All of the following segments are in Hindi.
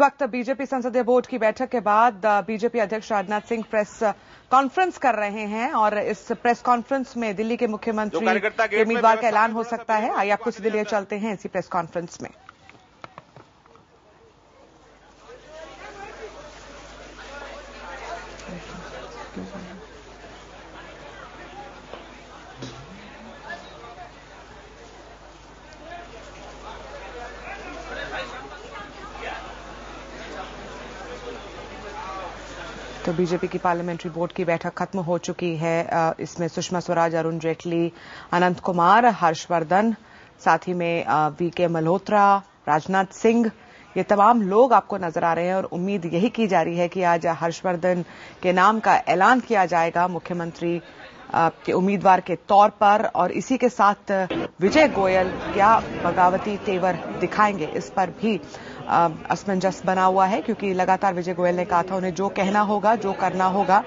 वक्त बीजेपी संसदीय बोर्ड की बैठक के बाद बीजेपी अध्यक्ष राजनाथ सिंह प्रेस कॉन्फ्रेंस कर रहे हैं और इस प्रेस कॉन्फ्रेंस में दिल्ली के मुख्यमंत्री के उम्मीदवार का ऐलान हो सकता है। आइए आपको सीधे लिए चलते हैं इसी प्रेस कॉन्फ्रेंस में। तो बीजेपी की पार्लियामेंट्री बोर्ड की बैठक खत्म हो चुकी है। इसमें सुषमा स्वराज, अरुण जेटली, अनंत कुमार, हर्षवर्धन, साथ ही में वीके मल्होत्रा, राजनाथ सिंह, ये तमाम लोग आपको नजर आ रहे हैं और उम्मीद यही की जा रही है कि आज हर्षवर्धन के नाम का ऐलान किया जाएगा मुख्यमंत्री के उम्मीदवार के तौर पर। और इसी के साथ विजय गोयल क्या बगावती तेवर दिखाएंगे, इस पर भी असमंजस बना हुआ है, क्योंकि लगातार विजय गोयल ने कहा था उन्हें जो कहना होगा, जो करना होगा,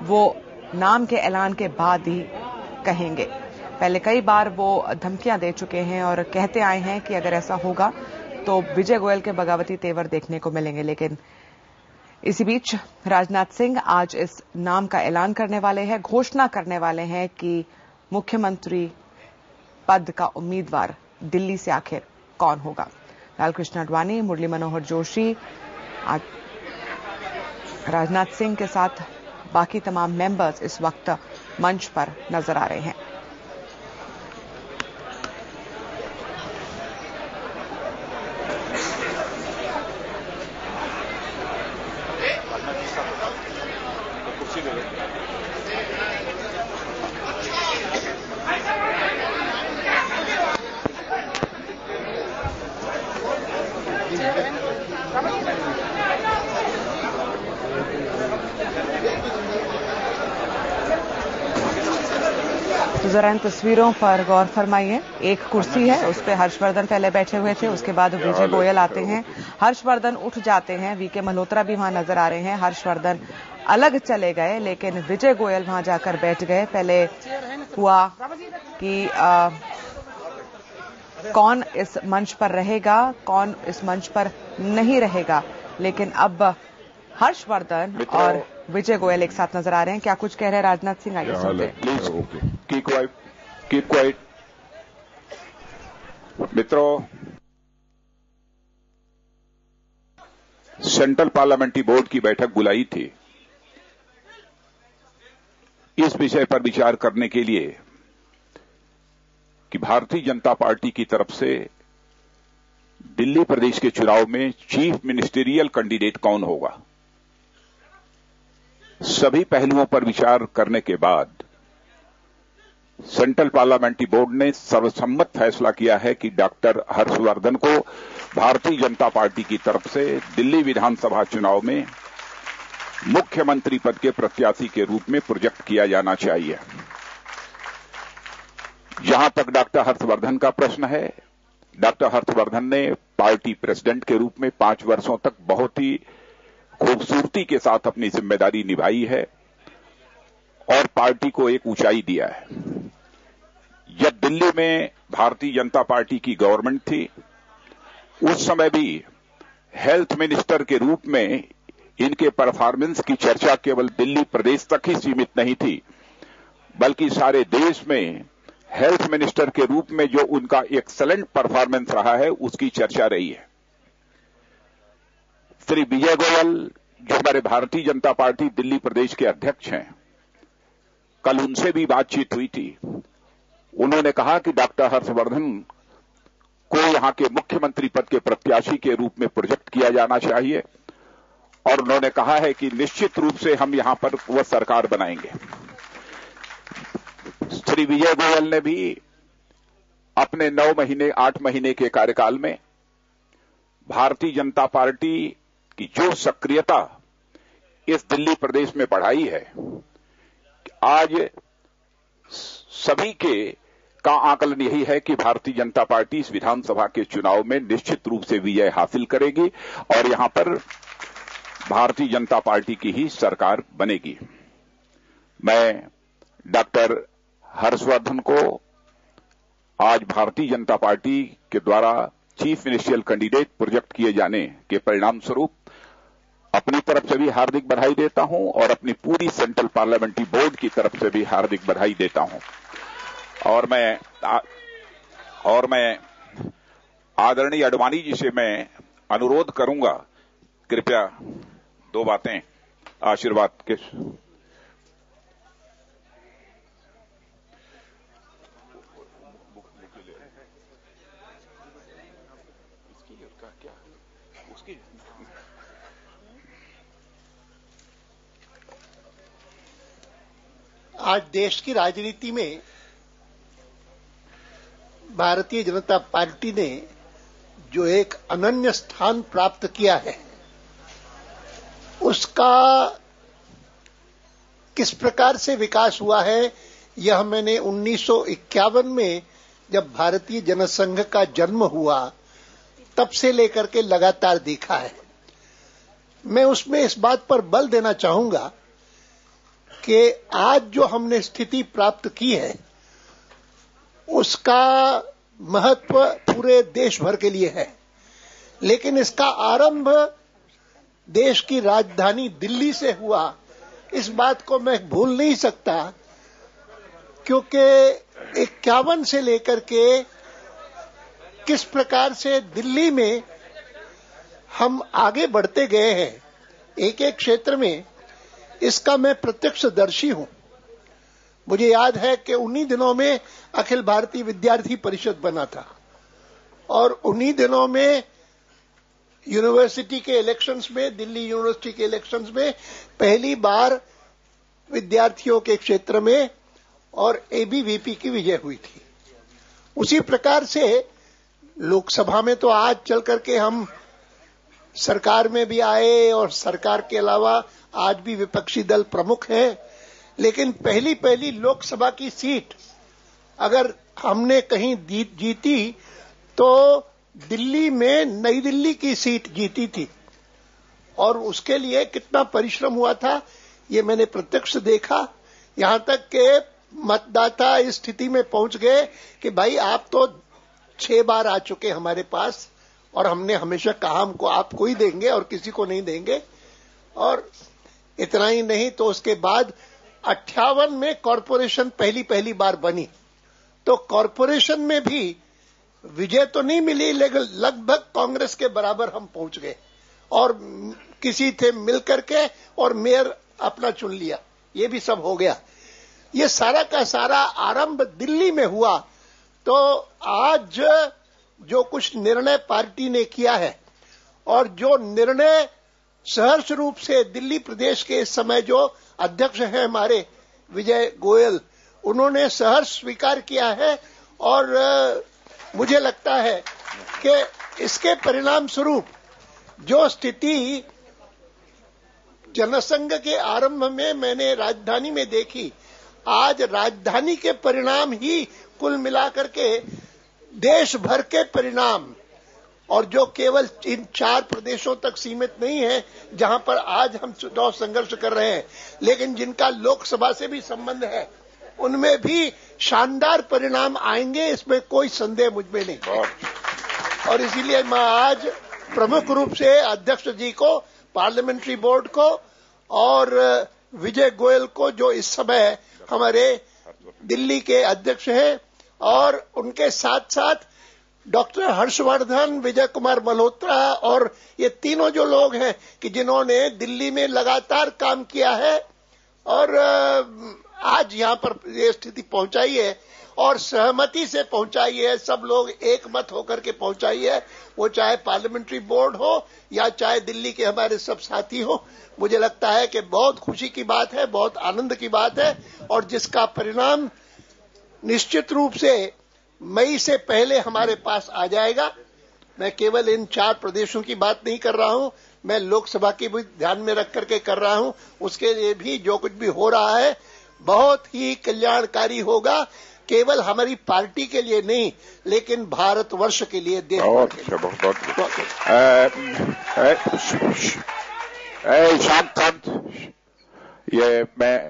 वो नाम के ऐलान के बाद ही कहेंगे। पहले कई बार वो धमकियां दे चुके हैं और कहते आए हैं कि अगर ऐसा होगा तो विजय गोयल के बगावती तेवर देखने को मिलेंगे। लेकिन इसी बीच राजनाथ सिंह आज इस नाम का ऐलान करने वाले हैं, घोषणा करने वाले हैं कि मुख्यमंत्री पद का उम्मीदवार दिल्ली से आखिर कौन होगा। लालकृष्ण आडवाणी, मुरली मनोहर जोशी, राजनाथ सिंह के साथ बाकी तमाम मेंबर्स इस वक्त मंच पर नजर आ रहे हैं। तो जरा इन तस्वीरों पर गौर फरमाइए। एक कुर्सी है, उस पर हर्षवर्धन पहले बैठे हुए थे, उसके बाद विजय गोयल आते हैं, हर्षवर्धन उठ जाते हैं, वीके मल्होत्रा भी वहां नजर आ रहे हैं। हर्षवर्धन अलग चले गए लेकिन विजय गोयल वहां जाकर बैठ गए। पहले हुआ कि कौन इस मंच पर रहेगा, कौन इस मंच पर नहीं रहेगा, लेकिन अब हर्षवर्धन और विजय गोयल एक साथ नजर आ रहे हैं। क्या कुछ कह रहे हैं राजनाथ सिंह, आइए सुनते हैं। Keep quiet. मित्रों, सेंट्रल पार्लियामेंट्री बोर्ड की बैठक बुलाई थी इस विषय पर विचार करने के लिए कि भारतीय जनता पार्टी की तरफ से दिल्ली प्रदेश के चुनाव में चीफ मिनिस्टेरियल कैंडिडेट कौन होगा। सभी पहलुओं पर विचार करने के बाद सेंट्रल पार्लियामेंट्री बोर्ड ने सर्वसम्मत फैसला किया है कि डॉक्टर हर्षवर्धन को भारतीय जनता पार्टी की तरफ से दिल्ली विधानसभा चुनाव में मुख्यमंत्री पद के प्रत्याशी के रूप में प्रोजेक्ट किया जाना चाहिए। जहां तक डॉक्टर हर्षवर्धन का प्रश्न है, डॉक्टर हर्षवर्धन ने पार्टी प्रेसिडेंट के रूप में 5 वर्षों तक बहुत ही खूबसूरती के साथ अपनी जिम्मेदारी निभाई है और पार्टी को एक ऊंचाई दिया है। जब दिल्ली में भारतीय जनता पार्टी की गवर्नमेंट थी, उस समय भी हेल्थ मिनिस्टर के रूप में इनके परफॉर्मेंस की चर्चा केवल दिल्ली प्रदेश तक ही सीमित नहीं थी, बल्कि सारे देश में हेल्थ मिनिस्टर के रूप में जो उनका एक्सीलेंट परफॉर्मेंस रहा है, उसकी चर्चा रही है। श्री विजय गोयल, जो हमारे भारतीय जनता पार्टी दिल्ली प्रदेश के अध्यक्ष हैं, कल उनसे भी बातचीत हुई थी। उन्होंने कहा कि डॉक्टर हर्षवर्धन को यहां के मुख्यमंत्री पद के प्रत्याशी के रूप में प्रोजेक्ट किया जाना चाहिए और उन्होंने कहा है कि निश्चित रूप से हम यहां पर वह सरकार बनाएंगे। श्री विजय गोयल ने भी अपने 9 महीने 8 महीने के कार्यकाल में भारतीय जनता पार्टी की जो सक्रियता इस दिल्ली प्रदेश में बढ़ाई है, आज सभी का आकलन यही है कि भारतीय जनता पार्टी इस विधानसभा के चुनाव में निश्चित रूप से विजय हासिल करेगी और यहां पर भारतीय जनता पार्टी की ही सरकार बनेगी। मैं डॉक्टर हर्षवर्धन को आज भारतीय जनता पार्टी के द्वारा चीफ मिनिस्ट्रियल कैंडिडेट प्रोजेक्ट किए जाने के परिणाम स्वरूप अपनी तरफ से भी हार्दिक बधाई देता हूं और अपनी पूरी सेंट्रल पार्लियामेंट्री बोर्ड की तरफ से भी हार्दिक बधाई देता हूं। और मैं आदरणीय अडवाणी जी से मैं अनुरोध करूंगा, कृपया 2 बातें आशीर्वाद के। आज देश की राजनीति में भारतीय जनता पार्टी ने जो एक अनन्य स्थान प्राप्त किया है, उसका किस प्रकार से विकास हुआ है, यह मैंने 1951 में जब भारतीय जनसंघ का जन्म हुआ तब से लेकर के लगातार देखा है। मैं उसमें इस बात पर बल देना चाहूंगा कि आज जो हमने स्थिति प्राप्त की है उसका महत्व पूरे देश भर के लिए है, लेकिन इसका आरंभ देश की राजधानी दिल्ली से हुआ, इस बात को मैं भूल नहीं सकता, क्योंकि 51 से लेकर के किस प्रकार से दिल्ली में हम आगे बढ़ते गए हैं एक एक क्षेत्र में, इसका मैं प्रत्यक्षदर्शी हूं। मुझे याद है कि उन्हीं दिनों में अखिल भारतीय विद्यार्थी परिषद बना था और उन्हीं दिनों में यूनिवर्सिटी के इलेक्शंस में, दिल्ली यूनिवर्सिटी के इलेक्शंस में पहली बार विद्यार्थियों के क्षेत्र में और एबीवीपी की विजय हुई थी। उसी प्रकार से लोकसभा में तो आज चल करके हम सरकार में भी आए और सरकार के अलावा आज भी विपक्षी दल प्रमुख हैं, लेकिन पहली पहली लोकसभा की सीट अगर हमने कहीं जीती तो दिल्ली में नई दिल्ली की सीट जीती थी और उसके लिए कितना परिश्रम हुआ था ये मैंने प्रत्यक्ष देखा। यहां तक के मतदाता इस स्थिति में पहुंच गए कि भाई आप तो 6 बार आ चुके हमारे पास और हमने हमेशा कहा हमको आपको ही देंगे और किसी को नहीं देंगे। और इतना ही नहीं तो उसके बाद 58 में कॉरपोरेशन पहली बार बनी, तो कॉरपोरेशन में भी विजय तो नहीं मिली, लेकिन लगभग कांग्रेस के बराबर हम पहुंच गए और किसी थे मिलकर के और मेयर अपना चुन लिया, ये भी सब हो गया। ये सारा का सारा आरंभ दिल्ली में हुआ। तो आज जो कुछ निर्णय पार्टी ने किया है और जो निर्णय सहर्ष रूप से दिल्ली प्रदेश के इस समय जो अध्यक्ष हैं हमारे विजय गोयल, उन्होंने सहर्ष स्वीकार किया है और मुझे लगता है कि इसके परिणाम स्वरूप जो स्थिति जनसंघ के आरंभ में मैंने राजधानी में देखी, आज राजधानी के परिणाम ही कुल मिलाकर के देश भर के परिणाम, और जो केवल इन 4 प्रदेशों तक सीमित नहीं है जहां पर आज हम चुनाव संघर्ष कर रहे हैं, लेकिन जिनका लोकसभा से भी संबंध है, उनमें भी शानदार परिणाम आएंगे, इसमें कोई संदेह मुझमें नहीं। और इसीलिए मैं आज प्रमुख रूप से अध्यक्ष जी को, पार्लियामेंट्री बोर्ड को और विजय गोयल को, जो इस समय हमारे दिल्ली के अध्यक्ष हैं, और उनके साथ साथ डॉक्टर हर्षवर्धन, विजय कुमार मल्होत्रा और ये तीनों जो लोग हैं कि जिन्होंने दिल्ली में लगातार काम किया है और आज यहां पर ये स्थिति पहुंचाई है और सहमति से पहुंचाई है, सब लोग एक मत होकर के पहुंचाई है, वो चाहे पार्लियामेंट्री बोर्ड हो या चाहे दिल्ली के हमारे सब साथी हो। मुझे लगता है कि बहुत खुशी की बात है, बहुत आनंद की बात है और जिसका परिणाम निश्चित रूप से मई से पहले हमारे पास आ जाएगा। मैं केवल इन 4 प्रदेशों की बात नहीं कर रहा हूं, मैं लोकसभा की भी ध्यान में रख करके कर रहा हूं। उसके लिए भी जो कुछ भी हो रहा है बहुत ही कल्याणकारी होगा, केवल हमारी पार्टी के लिए नहीं लेकिन भारतवर्ष के लिए, देश शांत। ये मैं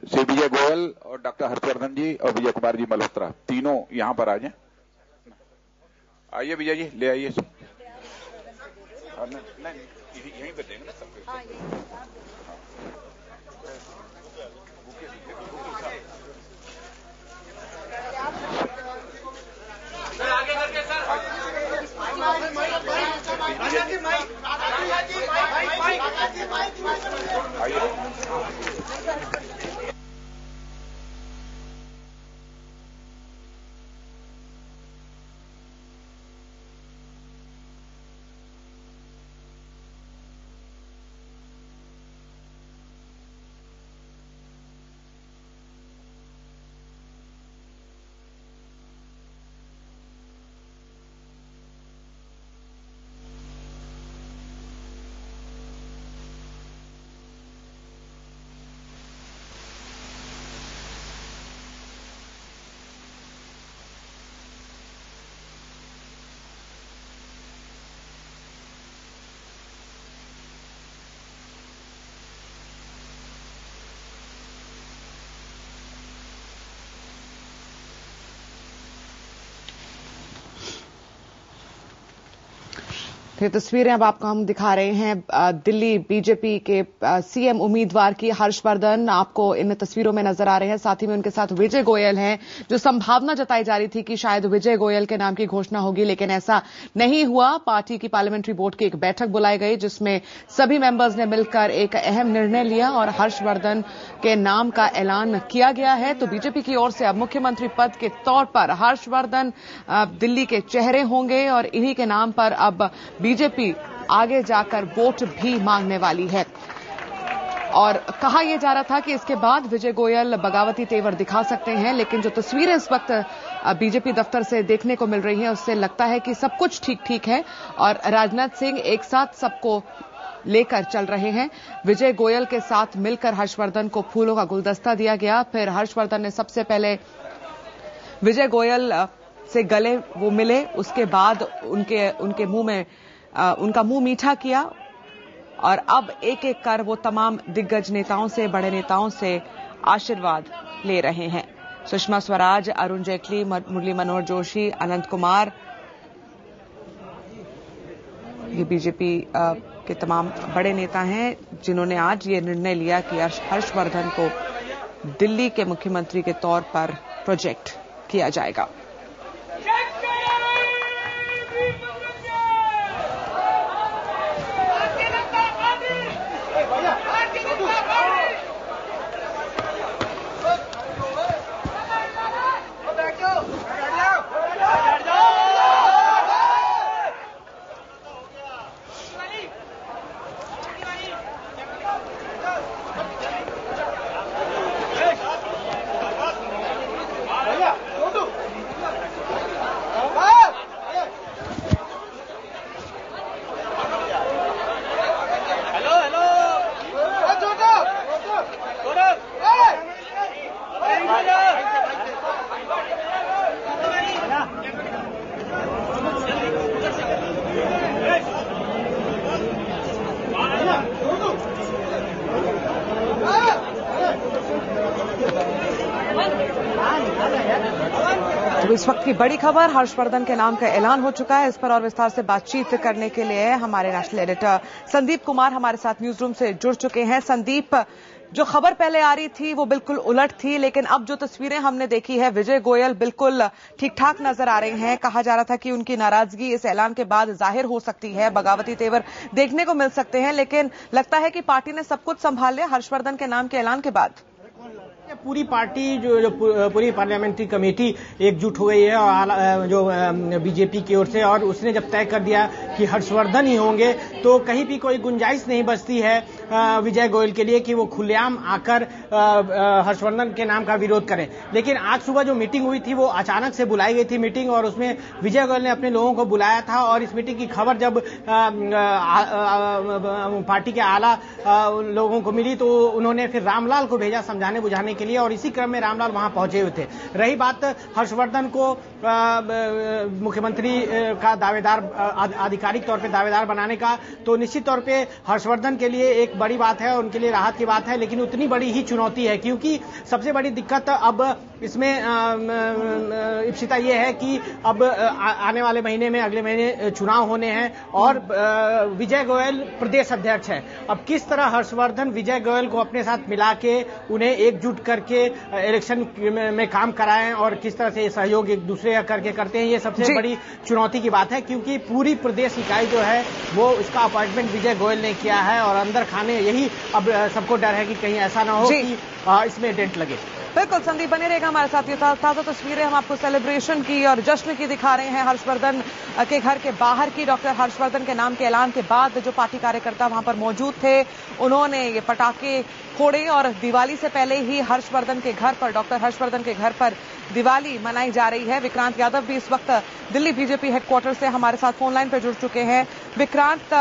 श्री विजय गोयल और डॉक्टर हर्षवर्धन जी और विजय कुमार जी मल्होत्रा तीनों यहां पर आ जाएं। आइए भैया जी, ले आइए। नहीं, यहीं पे देंगे ना सबको। आगे करके सर, ये तस्वीरें अब आपको हम दिखा रहे हैं दिल्ली बीजेपी के सीएम उम्मीदवार की। हर्षवर्धन आपको इन तस्वीरों में नजर आ रहे हैं, साथ ही में उनके साथ विजय गोयल हैं। जो संभावना जताई जा रही थी कि शायद विजय गोयल के नाम की घोषणा होगी, लेकिन ऐसा नहीं हुआ। पार्टी की पार्लियामेंट्री बोर्ड की एक बैठक बुलाई गई जिसमें सभी मेंबर्स ने मिलकर एक अहम निर्णय लिया और हर्षवर्धन के नाम का ऐलान किया गया है। तो बीजेपी की ओर से अब मुख्यमंत्री पद के तौर पर हर्षवर्धन दिल्ली के चेहरे होंगे और इन्हीं के नाम पर अब बीजेपी आगे जाकर वोट भी मांगने वाली है। और कहा यह जा रहा था कि इसके बाद विजय गोयल बगावती तेवर दिखा सकते हैं, लेकिन जो तस्वीरें इस वक्त बीजेपी दफ्तर से देखने को मिल रही हैं उससे लगता है कि सब कुछ ठीक है और राजनाथ सिंह एक साथ सबको लेकर चल रहे हैं। विजय गोयल के साथ मिलकर हर्षवर्धन को फूलों का गुलदस्ता दिया गया। फिर हर्षवर्धन ने सबसे पहले विजय गोयल से गले वो मिले, उसके बाद उनके मुंह में उनका मुंह मीठा किया और अब एक एक कर वो तमाम दिग्गज नेताओं से, बड़े नेताओं से आशीर्वाद ले रहे हैं। सुषमा स्वराज, अरुण जेटली, मुरली मनोहर जोशी, अनंत कुमार, ये बीजेपी के तमाम बड़े नेता हैं जिन्होंने आज ये निर्णय लिया कि हर्षवर्धन को दिल्ली के मुख्यमंत्री के तौर पर प्रोजेक्ट किया जाएगा। तो इस वक्त की बड़ी खबर, हर्षवर्धन के नाम का ऐलान हो चुका है। इस पर और विस्तार से बातचीत करने के लिए हमारे नेशनल एडिटर संदीप कुमार हमारे साथ न्यूज रूम से जुड़ चुके हैं। संदीप, जो खबर पहले आ रही थी वो बिल्कुल उलट थी, लेकिन अब जो तस्वीरें हमने देखी है, विजय गोयल बिल्कुल ठीक ठाक नजर आ रहे हैं। कहा जा रहा था कि उनकी नाराजगी इस ऐलान के बाद जाहिर हो सकती है, बगावती तेवर देखने को मिल सकते हैं, लेकिन लगता है कि पार्टी ने सब कुछ संभाल लिया हर्षवर्धन के नाम के ऐलान के बाद। पूरी पार्टी जो पूरी पार्लियामेंट्री कमेटी एकजुट हो गई है और जो बीजेपी की ओर से, और उसने जब तय कर दिया कि हर्षवर्धन ही होंगे तो कहीं भी कोई गुंजाइश नहीं बचती है विजय गोयल के लिए कि वो खुलेआम आकर हर्षवर्धन के नाम का विरोध करें। लेकिन आज सुबह जो मीटिंग हुई थी वो अचानक से बुलाई गई थी मीटिंग, और उसमें विजय गोयल ने अपने लोगों को बुलाया था। और इस मीटिंग की खबर जब पार्टी के आला लोगों को मिली तो उन्होंने फिर रामलाल को भेजा समझाने बुझाने के लिए, और इसी क्रम में रामलाल वहां पहुंचे हुए थे। रही बात हर्षवर्धन को मुख्यमंत्री का दावेदार, आधिकारिक तौर पे दावेदार बनाने का, तो निश्चित तौर पे हर्षवर्धन के लिए एक बड़ी बात है, उनके लिए राहत की बात है, लेकिन उतनी बड़ी ही चुनौती है क्योंकि सबसे बड़ी दिक्कत अब इसमें इप्सिता ये है कि अब आने वाले महीने में, अगले महीने चुनाव होने हैं और विजय गोयल प्रदेश अध्यक्ष है। अब किस तरह हर्षवर्धन विजय गोयल को अपने साथ मिला के उन्हें एकजुट करके इलेक्शन में काम कराएं और किस तरह से सहयोग एक दूसरे करके करते हैं, ये सबसे बड़ी चुनौती की बात है, क्योंकि पूरी प्रदेश इकाई जो है वो इसका अपॉइंटमेंट विजय गोयल ने किया है और अंदर खाने यही अब सबको डर है कि कहीं ऐसा ना हो कि इसमें डेंट लगे। बिल्कुल संदीप बने रहेगा हमारे साथ। ये ताजा तस्वीरें हम आपको सेलिब्रेशन की और जश्न की दिखा रहे हैं हर्षवर्धन के घर के बाहर की। डॉक्टर हर्षवर्धन के नाम के ऐलान के बाद जो पार्टी कार्यकर्ता वहां पर मौजूद थे उन्होंने ये पटाखे फोड़े और दिवाली से पहले ही हर्षवर्धन के घर पर, डॉक्टर हर्षवर्धन के घर पर दिवाली मनाई जा रही है। विक्रांत यादव भी इस वक्त दिल्ली बीजेपी हेडक्वार्टर से हमारे साथ फोनलाइन पर जुड़ चुके हैं। विक्रांत,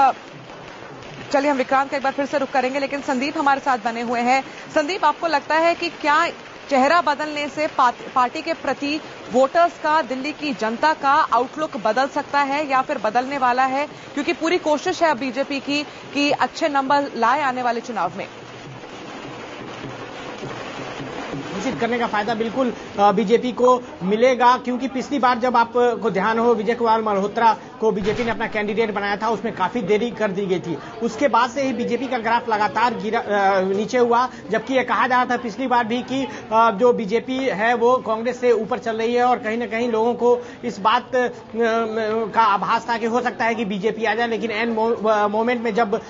चलिए हम विक्रांत का एक बार फिर से रुख करेंगे, लेकिन संदीप हमारे साथ बने हुए हैं। संदीप, आपको लगता है कि क्या चेहरा बदलने से पार्टी के प्रति वोटर्स का, दिल्ली की जनता का आउटलुक बदल सकता है या फिर बदलने वाला है? क्योंकि पूरी कोशिश है अब बीजेपी की कि अच्छे नंबर लाए आने वाले चुनाव में। घोषित करने का फायदा बिल्कुल बीजेपी को मिलेगा, क्योंकि पिछली बार जब आपको ध्यान हो विजय कुमार मल्होत्रा को बीजेपी ने अपना कैंडिडेट बनाया था, उसमें काफी देरी कर दी गई थी। उसके बाद से ही बीजेपी का ग्राफ लगातार नीचे हुआ, जबकि यह कहा जा रहा था पिछली बार भी कि जो बीजेपी है वो कांग्रेस से ऊपर चल रही है और कहीं ना कहीं लोगों को इस बात का आभास था कि हो सकता है कि बीजेपी आ जाए। लेकिन एन मोमेंट में जब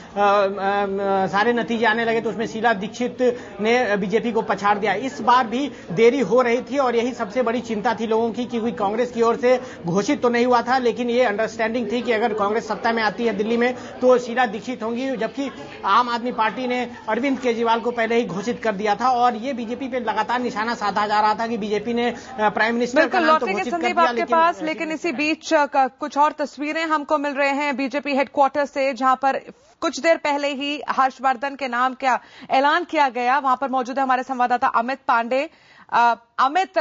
सारे नतीजे आने लगे तो उसमें शीला दीक्षित ने बीजेपी को पछाड़ दिया। इस बार भी देरी हो रही थी और यही सबसे बड़ी चिंता थी लोगों की, क्योंकि कांग्रेस की ओर से घोषित तो नहीं हुआ था, लेकिन ये अंडरस्टैंडिंग थी कि अगर कांग्रेस सत्ता में आती है दिल्ली में तो शीला दीक्षित होंगी, जबकि आम आदमी पार्टी ने अरविंद केजरीवाल को पहले ही घोषित कर दिया था और ये बीजेपी पे लगातार निशाना साधा जा रहा था कि बीजेपी ने प्राइम मिनिस्टर का नाम तो घोषित कर दिया। आपके पास लेकिन इसी बीच कुछ और तस्वीरें हमको मिल रहे हैं बीजेपी हेडक्वार्टर से, जहां पर कुछ देर पहले ही हर्षवर्धन के नाम का ऐलान किया गया। वहां पर मौजूद है हमारे संवाददाता अमित पांडे। अमित,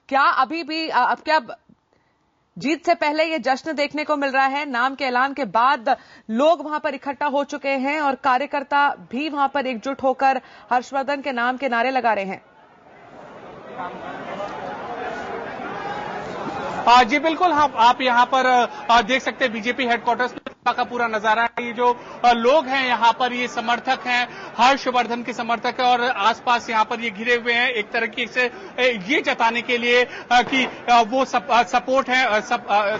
क्या अभी भी अब क्या जीत से पहले ये जश्न देखने को मिल रहा है? नाम के ऐलान के बाद लोग वहां पर इकट्ठा हो चुके हैं और कार्यकर्ता भी वहां पर एकजुट होकर हर्षवर्धन के नाम के नारे लगा रहे हैं। जी बिल्कुल, हाँ, आप यहाँ पर देख सकते हैं बीजेपी हेडक्वार्टर्स का पूरा नजारा है। ये जो लोग हैं यहाँ पर, ये समर्थक हैं, हर्षवर्धन के समर्थक है और आसपास यहाँ पर ये घिरे हुए हैं एक तरीके से ये जताने के लिए कि वो सपोर्ट है,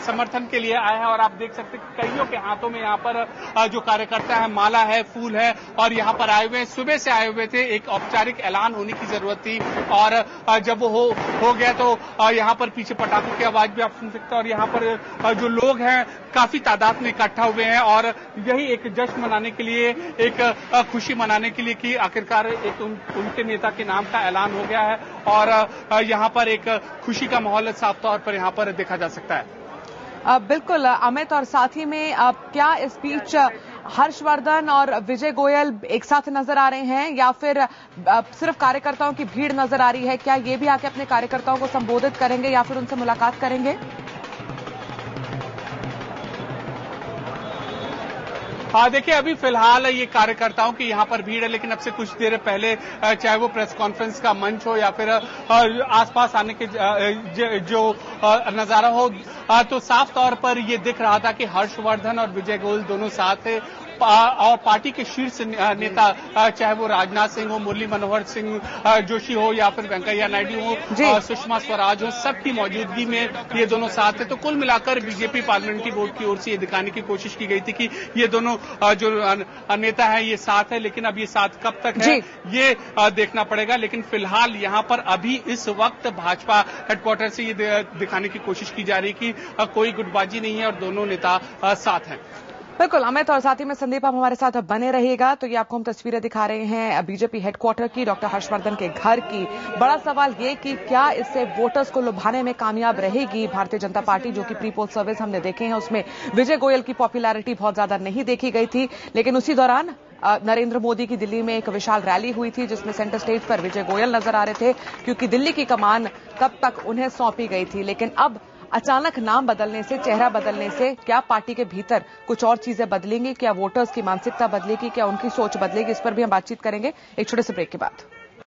समर्थन के लिए आए हैं। और आप देख सकते हैं कईयों के हाथों में यहाँ पर जो कार्यकर्ता है माला है, फूल है और यहाँ पर आए हुए हैं, सुबह से आए हुए थे। एक औपचारिक ऐलान होने की जरूरत थी और जब वो हो गया तो यहाँ पर पीछे पटाखों की आवाज भी आप सुन सकते हैं और यहाँ पर जो लोग हैं काफी तादाद में इकट्ठा हुए हैं और यही एक जश्न मनाने के लिए, एक खुशी मनाने के लिए कि आखिरकार एक उनके नेता के नाम का ऐलान हो गया है और यहाँ पर एक खुशी का माहौल साफ तौर पर यहाँ पर देखा जा सकता है। बिल्कुल अमित, और साथ ही में क्या इस बीच हर्षवर्धन और विजय गोयल एक साथ नजर आ रहे हैं या फिर सिर्फ कार्यकर्ताओं की भीड़ नजर आ रही है? क्या ये भी आके अपने कार्यकर्ताओं को संबोधित करेंगे या फिर उनसे मुलाकात करेंगे? देखिए अभी फिलहाल ये कार्यकर्ताओं की यहाँ पर भीड़ है, लेकिन अब से कुछ देर पहले चाहे वो प्रेस कॉन्फ्रेंस का मंच हो या फिर आसपास आने के जो नजारा हो, तो साफ तौर पर ये दिख रहा था कि हर्षवर्धन और विजय गोयल दोनों साथ है और पार्टी के शीर्ष नेता चाहे वो राजनाथ सिंह हो, मुरली मनोहर सिंह जोशी हो या फिर वेंकैया नायडू हो, सुषमा स्वराज हो, सबकी मौजूदगी में ये दोनों साथ है। तो कुल मिलाकर बीजेपी पार्लियामेंट्री बोर्ड की ओर से ये दिखाने की कोशिश की गई थी कि ये दोनों जो नेता है ये साथ है, लेकिन अब ये साथ कब तक है ये देखना पड़ेगा। लेकिन फिलहाल यहाँ पर अभी इस वक्त भाजपा हेडक्वार्टर से ये दिखाने की कोशिश की जा रही है कि कोई गुटबाजी नहीं है और दोनों नेता साथ हैं। बिल्कुल अमित, और साथ ही में संदीप आप हमारे साथ बने रहिएगा। तो ये आपको हम तस्वीरें दिखा रहे हैं बीजेपी हेडक्वार्टर की, डॉक्टर हर्षवर्धन के घर की। बड़ा सवाल ये कि क्या इससे वोटर्स को लुभाने में कामयाब रहेगी भारतीय जनता पार्टी, जो कि प्री पोल सर्विस हमने देखे हैं उसमें विजय गोयल की पॉपुलैरिटी बहुत ज्यादा नहीं देखी गई थी। लेकिन उसी दौरान नरेंद्र मोदी की दिल्ली में एक विशाल रैली हुई थी जिसमें सेंटर स्टेज पर विजय गोयल नजर आ रहे थे, क्योंकि दिल्ली की कमान कब तक उन्हें सौंपी गई थी। लेकिन अब अचानक नाम बदलने से, चेहरा बदलने से क्या पार्टी के भीतर कुछ और चीजें बदलेंगी? क्या वोटर्स की मानसिकता बदलेगी? क्या उनकी सोच बदलेगी? इस पर भी हम बातचीत करेंगे एक छोटे से ब्रेक के बाद।